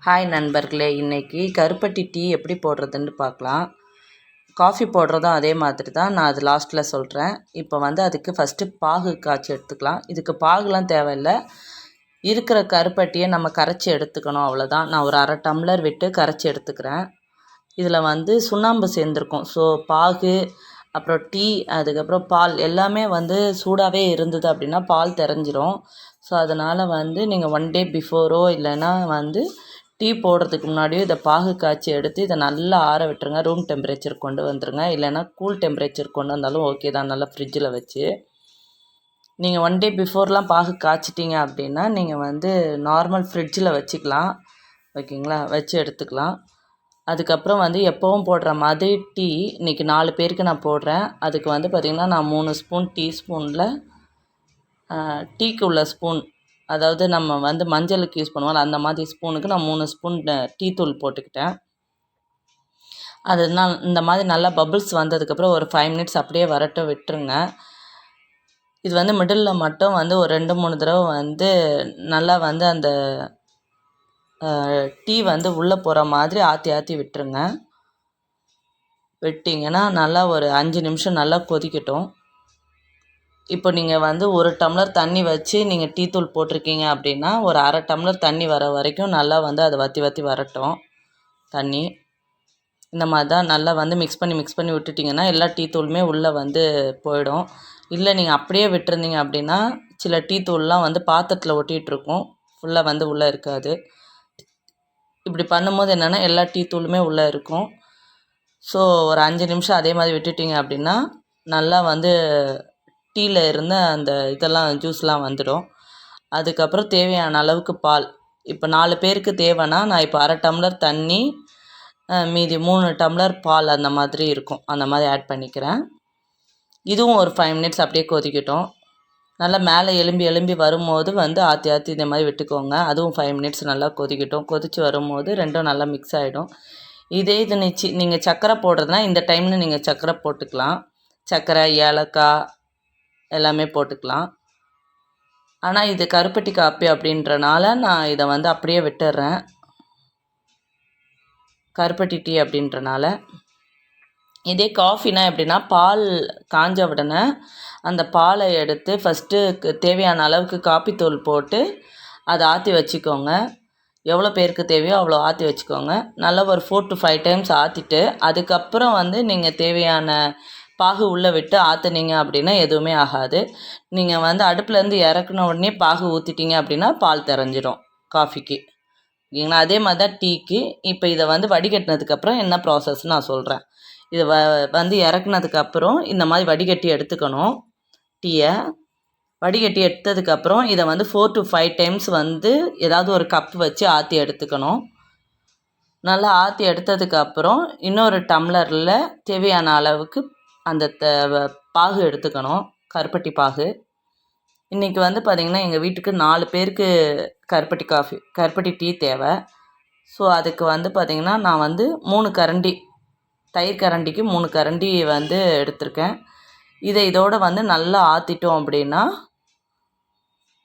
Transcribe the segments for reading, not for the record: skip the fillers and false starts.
Hi நண்பர்களே, இன்றைக்கி கருப்பட்டி டீ எப்படி போடுறதுன்னு பார்க்கலாம். காஃபி போடுறதும் அதே மாதிரி தான், நான் அது லாஸ்ட்டில் சொல்கிறேன். இப்போ அதுக்கு ஃபஸ்ட்டு பாகு காய்ச்சி எடுத்துக்கலாம். இதுக்கு பாகுலாம் தேவையில்லை, இருக்கிற கருப்பட்டியை நம்ம கரைச்சி எடுத்துக்கணும், அவ்வளோதான். நான் ஒரு அரை டம்ளர் விட்டு கரைச்சி எடுத்துக்கிறேன். இதில் சுண்ணாம்பு சேர்ந்துருக்கும். ஸோ பாகு, அப்புறம் டீ, அதுக்கப்புறம் பால் எல்லாமே சூடாகவே இருந்தது அப்படின்னா பால் தெரிஞ்சிரும். ஸோ அதனால் நீங்கள் 1 டே பிஃபோரோ இல்லைன்னா டீ போடுறதுக்கு முன்னாடியே இதை பாகு காய்ச்சி எடுத்து இதை நல்லா ஆற விட்டுருங்க. ரூம் டெம்பரேச்சர் கொண்டு வந்துடுங்க, இல்லைன்னா கூல் டெம்பரேச்சர் கொண்டு வந்தாலும் ஓகே தான், நல்லா ஃப்ரிட்ஜில் வச்சு. நீங்கள் 1 டே பிஃபோர்லாம் பாகு காய்ச்சிட்டிங்க அப்படின்னா நீங்கள் நார்மல் ஃப்ரிட்ஜில் வச்சுக்கலாம், ஓகேங்களா, வச்சு எடுத்துக்கலாம். அதுக்கப்புறம் எப்போவும் போடுற மாதிரி டீ இன்றைக்கி 4 பேருக்கு நான் போடுறேன். அதுக்கு பார்த்திங்கன்னா நான் 3 ஸ்பூன் டீஸ்பூனில் டீக்கு உள்ள ஸ்பூன், அதாவது நம்ம மஞ்சளுக்கு யூஸ் பண்ணுவோம் அந்த மாதிரி ஸ்பூனுக்கு நான் 3 ஸ்பூன் டீ தூள் போட்டுக்கிட்டேன். அது இந்த மாதிரி நல்லா பபிள்ஸ் வந்ததுக்கப்புறம் ஒரு 5 மினிட்ஸ் அப்படியே வரட்டும் விட்டுருங்க. இது மிடில் மட்டும் ஒரு 2-3 தடவை நல்லா அந்த டீ உள்ளே போகிற மாதிரி ஆற்றி விட்டுருங்க. விட்டிங்கன்னா நல்லா ஒரு 5 நிமிஷம் நல்லா கொதிக்கட்டும். இப்போ நீங்கள் ஒரு டம்ளர் தண்ணி வச்சு நீங்கள் டீ தூள் போட்டிருக்கீங்க அப்படின்னா ஒரு அரை டம்ளர் தண்ணி வர வரைக்கும் நல்லா அதை வற்றி வரட்டும். தண்ணி இந்த மாதிரி தான் நல்லா மிக்ஸ் பண்ணி விட்டுட்டிங்கன்னா எல்லா டீ தூளுமே உள்ளே போயிடும். இல்லை நீங்கள் அப்படியே விட்டுருந்தீங்க அப்படின்னா சில டீ தூள்லாம் பாத்திரத்தில் ஒட்டிகிட்ருக்கும், ஃபுல்லாக உள்ளே இருக்காது. இப்படி பண்ணும்போது என்னென்னா எல்லா டீ தூளுமே உள்ளே இருக்கும். ஸோ ஒரு 5 நிமிஷம் அதே மாதிரி விட்டுட்டிங்க அப்படின்னா நல்லா டீயில் இருந்த அந்த இதெல்லாம் ஜூஸ்லாம் வந்துடும். அதுக்கப்புறம் தேவையான அளவுக்கு பால், இப்போ 4 பேருக்கு தேவைன்னா நான் இப்போ அரை டம்ளர் தண்ணி, மீதி 3 டம்ளர் பால் அந்த மாதிரி இருக்கும், அந்த மாதிரி ஆட் பண்ணிக்கிறேன். இதுவும் ஒரு 5 மினிட்ஸ் அப்படியே கொதிக்கட்டும். நல்லா மேலே எலும்பி வரும்போது ஆற்றி இந்த மாதிரி விட்டுக்கோங்க. அதுவும் 5 மினிட்ஸ் நல்லா கொதிக்கட்டும். கொதித்து வரும்போது ரெண்டும் நல்லா மிக்ஸ் ஆகிடும். இது நீங்கள் சர்க்கரை போடுறதுனா இந்த டைமில் நீங்கள் சர்க்கரை போட்டுக்கலாம். சர்க்கரை, ஏலக்காய் எல்லாமே போட்டுக்கலாம். ஆனால் இது கருப்பட்டி காப்பி அப்படின்றனால நான் இதை அப்படியே விட்டுடுறேன். கருப்பட்டி டீ அப்படின்றனால. இதே காஃபினா எப்படின்னா பால் காஞ்ச உடனே அந்த பாலை எடுத்து ஃபஸ்ட்டு தேவையான அளவுக்கு காப்பி தூள் போட்டு அதை ஆற்றி வச்சுக்கோங்க. எவ்வளோ பேருக்கு தேவையோ அவ்வளோ ஆற்றி வச்சுக்கோங்க. நல்லா ஒரு 4 to 5 டைம்ஸ் ஆற்றிட்டு அதுக்கப்புறம் நீங்கள் தேவையான பாகு உள்ளே விட்டு ஆற்றுனீங்க அப்படின்னா எதுவுமே ஆகாது. நீங்கள் அடுப்புலேருந்து இறக்குன உடனே பாகு ஊற்றிட்டீங்க அப்படின்னா பால் தெரிஞ்சிடும் காஃபிக்கு, ஓகேங்களா. அதே மாதிரி தான் டீக்கு. இப்போ இதை வடிகட்டினதுக்கப்புறம் என்ன ப்ராசஸ்ன்னு நான் சொல்கிறேன். இதை இறக்குனதுக்கப்புறம் இந்த மாதிரி வடிகட்டி எடுத்துக்கணும். டீயை வடிகட்டி எடுத்ததுக்கப்புறம் இதை 4 to 5 டைம்ஸ் ஏதாவது ஒரு கப் வச்சு ஆற்றி எடுத்துக்கணும். நல்லா ஆற்றி எடுத்ததுக்கப்புறம் இன்னொரு டம்ளரில் தேவையான அளவுக்கு அந்த பாகு எடுத்துக்கணும், கருப்பட்டி பாகு. இன்றைக்கி பார்த்திங்கன்னா எங்கள் வீட்டுக்கு 4 பேருக்கு கருப்பட்டி டீ தேவை. ஸோ அதுக்கு பார்த்திங்கன்னா நான் 3 கரண்டி, தயிர் கரண்டிக்கு 3 கரண்டி எடுத்திருக்கேன். இதோடு நல்லா ஆற்றிட்டோம் அப்படின்னா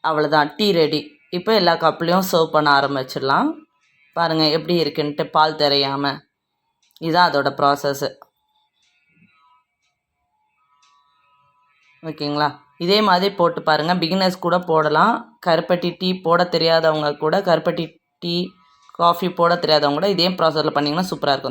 அவ்வளோதான், டீ ரெடி. இப்போ எல்லா கப்லேயும் சர்வ் பண்ண ஆரம்பிச்சிடலாம். பாருங்கள் எப்படி இருக்குன்ட்டு, பால் தெரியாமல். இதுதான் அதோடய ப்ராசஸ்ஸு, ஓகேங்களா. இதே மாதிரி போட்டு பாருங்கள், பிகினர்ஸ் கூட போடலாம். கருப்பட்டி டீ போட தெரியாதவங்க கூட, கருப்பட்டி டீ காஃபி போட தெரியாதவங்க கூட இதே ப்ராசஸில் பண்ணிங்கன்னா சூப்பராக இருக்கும்.